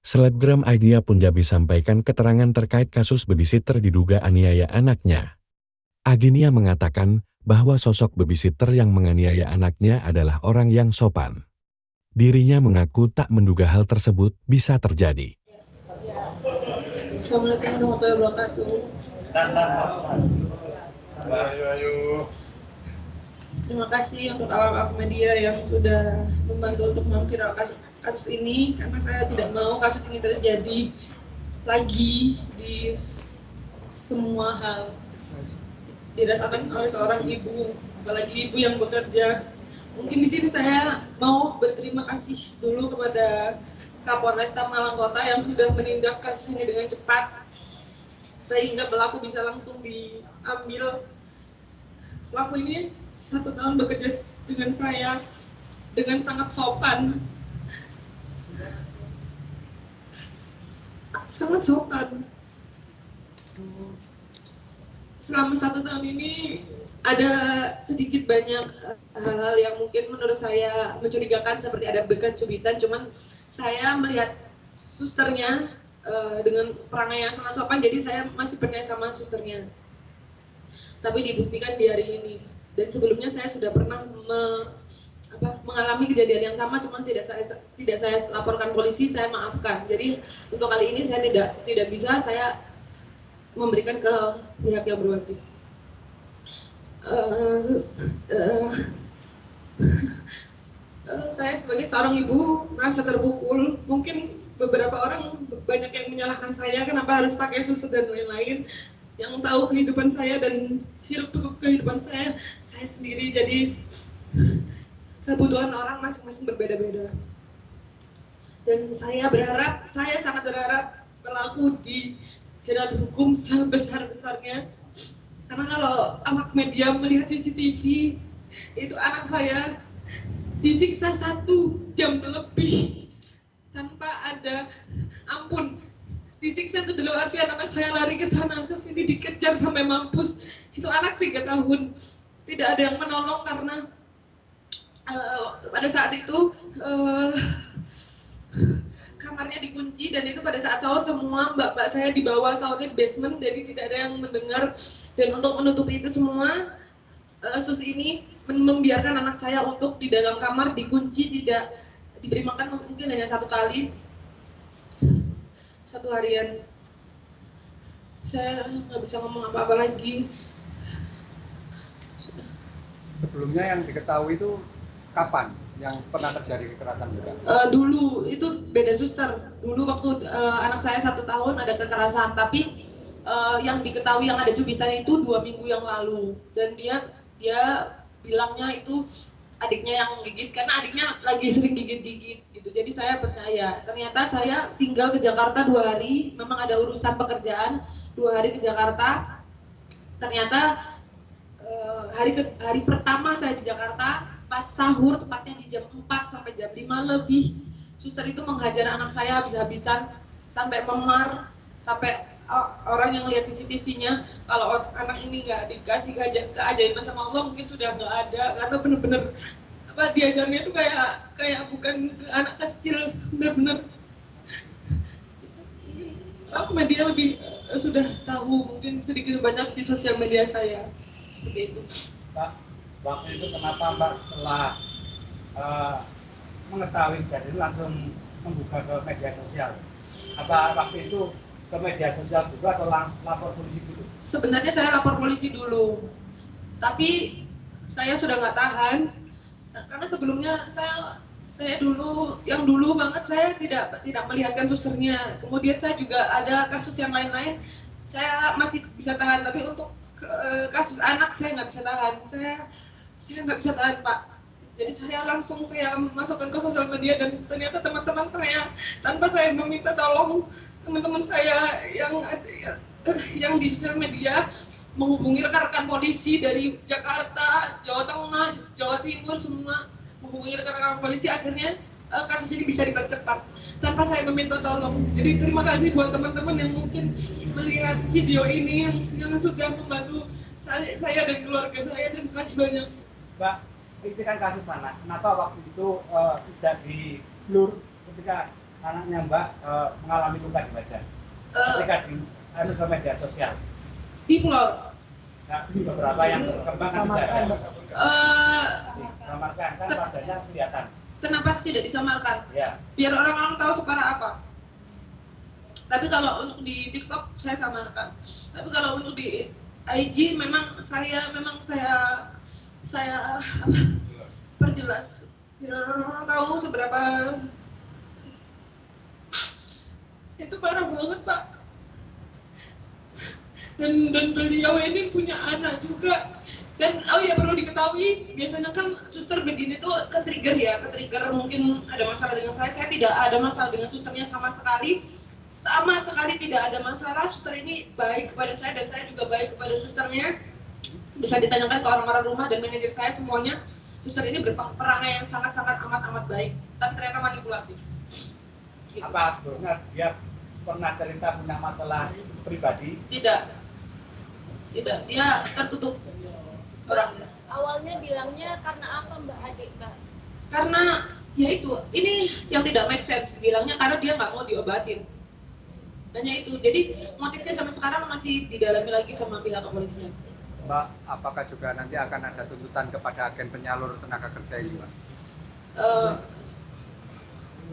Selebgram Idea Punjabi sampaikan keterangan terkait kasus babysitter diduga aniaya anaknya. Aginia mengatakan bahwa sosok babysitter yang menganiaya anaknya adalah orang yang sopan. Dirinya mengaku tak menduga hal tersebut bisa terjadi. Assalamualaikum warahmatullahi wabarakatuh. Terima kasih untuk awak media yang sudah membantu untuk memviral kasus ini, karena saya tidak mau kasus ini terjadi lagi di semua hal. Dirasakan oleh seorang ibu, apalagi ibu yang bekerja. Mungkin di sini saya mau berterima kasih dulu kepada Kapolresta Malang Kota yang sudah menindak kasus ini dengan cepat, sehingga pelaku bisa langsung diambil. Pelaku ini 1 tahun bekerja dengan saya dengan sangat sopan. Sangat sopan. Selama 1 tahun ini ada sedikit banyak hal-hal yang mungkin menurut saya mencurigakan, seperti ada bekas cubitan, cuman saya melihat susternya dengan perangai yang sangat sopan, jadi saya masih percaya sama susternya. Tapi dibuktikan di hari ini. Dan sebelumnya saya sudah pernah mengalami kejadian yang sama, cuman tidak saya laporkan polisi, saya maafkan. Jadi untuk kali ini saya tidak bisa saya memberikan ke pihak yang berwajib. Saya sebagai seorang ibu merasa terpukul. Mungkin beberapa orang banyak yang menyalahkan saya kenapa harus pakai susu dan lain-lain. Yang tahu kehidupan saya dan hidup kehidupan saya sendiri. Jadi kebutuhan orang masing-masing berbeda-beda. Dan saya sangat berharap pelaku dijerat hukum sebesar-besarnya. Karena kalau awak media melihat CCTV, itu anak saya disiksa 1 jam lebih tanpa ada ampun. Disiksa itu dalam artian anak saya lari ke sana ke sini, dikejar sampai mampus. Itu anak 3 tahun. Tidak ada yang menolong karena pada saat itu kamarnya dikunci, dan itu pada saat sahur semua mbak-mbak saya di bawah sahurnya di basement, jadi tidak ada yang mendengar. Dan untuk menutupi itu semua, sus ini membiarkan anak saya untuk di dalam kamar dikunci, tidak diberi makan, mungkin hanya 1 kali 1 harian. Saya nggak bisa ngomong apa-apa lagi. Sebelumnya yang diketahui itu kapan yang pernah terjadi kekerasan juga? Dulu itu beda suster. Dulu waktu anak saya 1 tahun ada kekerasan, tapi yang diketahui yang ada cubitan itu 2 minggu yang lalu. Dan dia bilangnya itu adiknya yang gigit, karena adiknya lagi sering gigit-gigit gitu. Jadi saya percaya. Ternyata saya tinggal ke Jakarta 2 hari, memang ada urusan pekerjaan, 2 hari ke Jakarta. Ternyata hari pertama saya di Jakarta, pas sahur, tepatnya di jam 4 sampai jam 5 lebih, suster itu menghajar anak saya habis-habisan sampai memar, sampai orang yang lihat CCTV-nya, kalau anak ini nggak dikasih keajaiban sama Allah mungkin sudah nggak ada, karena benar-benar diajarnya itu kayak bukan anak kecil, benar-benar. Media lebih sudah tahu mungkin sedikit banyak di sosial media saya seperti itu. Pak, waktu itu kenapa Mbak setelah mengetahui jadi langsung membuka ke media sosial? Apa waktu itu ke media sosial juga atau lapor polisi dulu? Sebenarnya saya lapor polisi dulu, tapi saya sudah nggak tahan, karena sebelumnya saya dulu banget saya tidak melihatkan susternya. Kemudian saya juga ada kasus yang lain-lain, saya masih bisa tahan, tapi untuk kasus anak saya nggak bisa tahan. Saya nggak bisa tahan, Pak. Jadi saya masukkan ke sosial media, dan ternyata teman-teman saya, tanpa saya meminta tolong, teman-teman saya yang di sosial media menghubungi rekan-rekan polisi dari Jakarta, Jawa Tengah, Jawa Timur, semua menghubungi rekan-rekan polisi. Akhirnya kasus ini bisa dipercepat tanpa saya meminta tolong. Jadi terima kasih buat teman-teman yang mungkin melihat video ini, yang sudah membantu saya dan keluarga saya. Terima kasih banyak, Mbak. Ini kan kasus anak, kenapa waktu itu tidak di blur ketika anaknya Mbak mengalami luka di wajah ketika ke media sosial? Di Pulau. Nah, beberapa yang berkembang kan tidak ada. Samarkan kan wajahnya kelihatan. Kenapa tidak disamarkan? Ya. Biar orang-orang tahu separah apa. Tapi kalau untuk di TikTok saya samarkan. Tapi kalau untuk di IG memang saya perjelas. Biar orang-orang tahu seberapa itu parah banget, Pak. Dan beliau ini punya anak juga. Dan oh ya, perlu diketahui, biasanya kan suster begini tuh ke-trigger mungkin ada masalah dengan saya tidak ada masalah dengan susternya sama sekali tidak ada masalah. Suster ini baik kepada saya dan saya juga baik kepada susternya. Bisa ditanyakan ke orang-orang rumah dan manajer saya semuanya, suster ini berperangai yang sangat-sangat amat baik, tapi ternyata manipulatif. Gitu. Apa sebelumnya dia pernah cerita punya masalah pribadi? Tidak, dia tertutup orangnya. Awalnya bilangnya karena apa Mbak Adik, Mbak? Karena ya itu, ini yang tidak make sense. Bilangnya karena dia nggak mau diobatin. Hanya itu. Jadi motifnya sampai sekarang masih didalami lagi sama pihak kepolisian. Mbak, apakah juga nanti akan ada tuntutan kepada agen penyalur tenaga kerja ini, Mbak?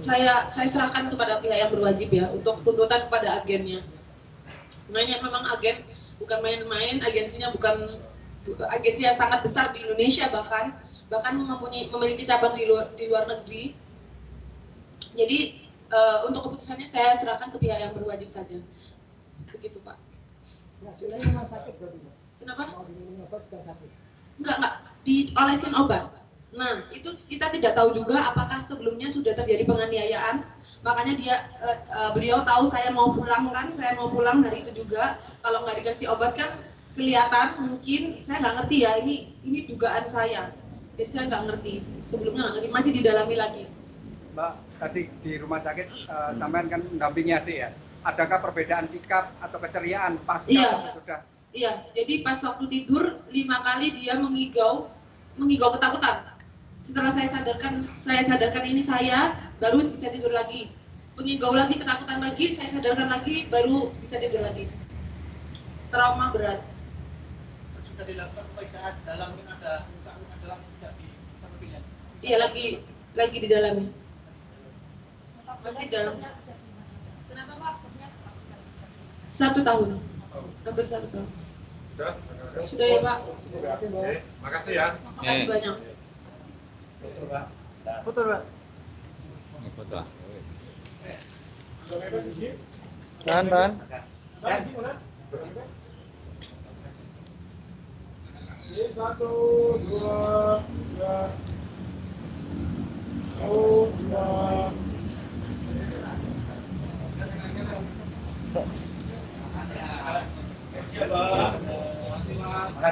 Saya serahkan kepada pihak yang berwajib ya untuk tuntutan kepada agennya. Sebenarnya memang agen bukan main-main, agensinya bukan agensi yang sangat besar di Indonesia, bahkan memiliki cabang di luar negeri. Jadi untuk keputusannya saya serahkan ke pihak yang berwajib saja. Begitu, Pak. Nah, sudah rumah sakit berarti, Pak? Kenapa? Mau diminum obat sedang sakit? Enggak, diolesin obat. Nah, itu kita tidak tahu juga apakah sebelumnya sudah terjadi penganiayaan. Makanya beliau tahu saya mau pulang hari itu juga. Kalau nggak dikasih obat kan kelihatan, mungkin saya nggak ngerti ya, ini dugaan saya. Jadi saya nggak ngerti, sebelumnya nggak ngerti, masih didalami lagi. Mbak, tadi di rumah sakit sampean kan mendampingi adik ya. Adakah perbedaan sikap atau keceriaan pasca Iya. atau sesudah? Iya, jadi pas waktu tidur 5 kali dia mengigau ketakutan. Setelah saya sadarkan ini saya, baru bisa tidur lagi. Mengigau lagi, ketakutan lagi, saya sadarkan lagi, baru bisa tidur lagi. Trauma berat. Sudah dilakukan pemeriksaan dalam, mungkin ada luka-luka dalam tidak di tempat. Iya, lagi di dalamnya. Masih dalam. Kenapa Pak? 1 tahun. Hampir 1 tahun. Sudah ya, Pak. Makasih ya. Makasih banyak. Betul, Pak. Tahan. Satu, dua, tiga.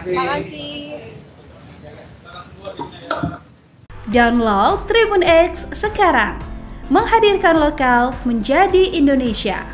Makasih. Download Tribun X sekarang, menghadirkan lokal menjadi Indonesia.